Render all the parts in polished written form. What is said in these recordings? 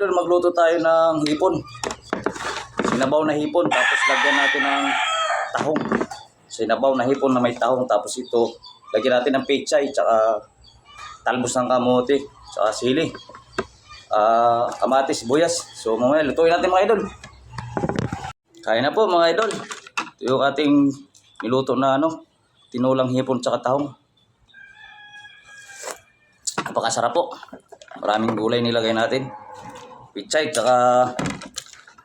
idol, magluto tayo ng hipon. Sinabaw na hipon, tapos lagyan natin ng tahong. Sinabaw na hipon na may tahong, tapos ito, lagyan natin ng pechay, tsaka talbos ng kamote, tsaka sili, kamatis, sibuyas. So mamaya, lutuin natin mga idol. Kaya na po mga idol. Ito yung ating niluto na tinulang hipon tsaka tahong. Napakasarap po. Maraming gulay nilagay natin. Pichay tsaka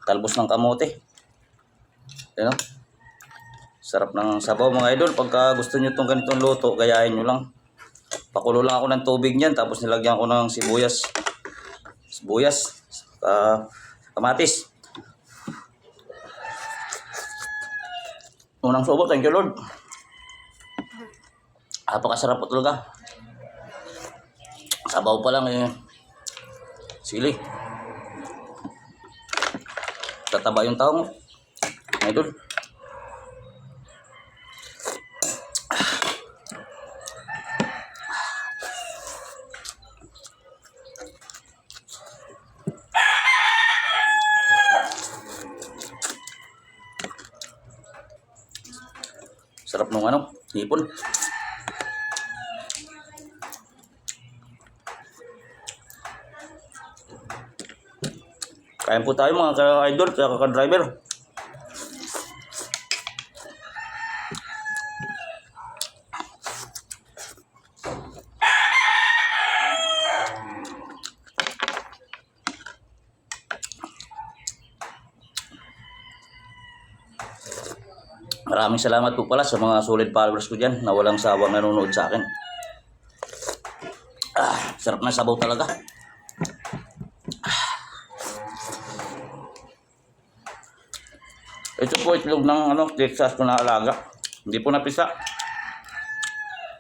talbos ng kamote. Ayan o. Sarap ng sabaw mga idol. Pagka gusto nyo itong ganitong luto, gayahin nyo lang. Pakulo lang ako ng tubig niyan. Tapos nilagyan ko ng sibuyas. Kamatis. Unang subo, thank you Lord. Napakasarap po talaga. Sabaw pa lang sili. Tataba yung tahong. Idol. Sarap nung hipon. Kain po tayo mga ka-idol, ka-driver. Maraming salamat po pala sa mga solid followers ko dyan na walang sawang nanonood sa akin. Sarap na sabaw talaga. Ito po itlog ng Texas ko na alaga. Hindi po napisa.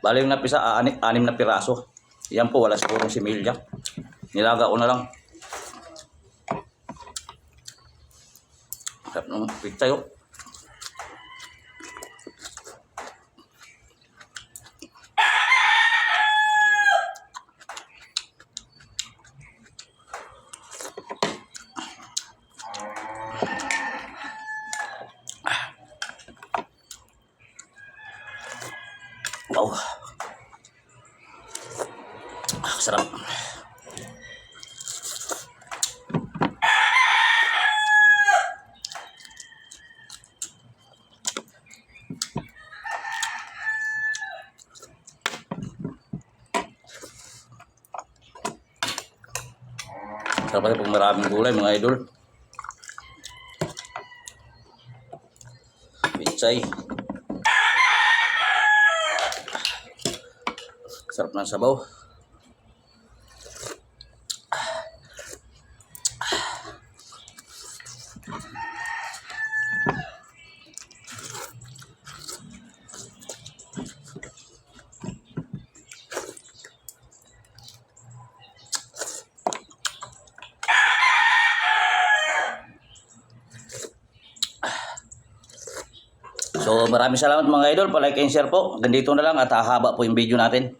Bali yung napisa, 6 na piraso. Yan po, wala sigurong similya. Nilaga ko na lang. Sarap ng pichay oh. Wow. Sarap. Sarap pala pag maraming gulay mga idol. Pichay. Sarap ng sabaw. So maraming salamat mga idol. Pa-like and share po. Ganito na lang at hahaba po yung video natin.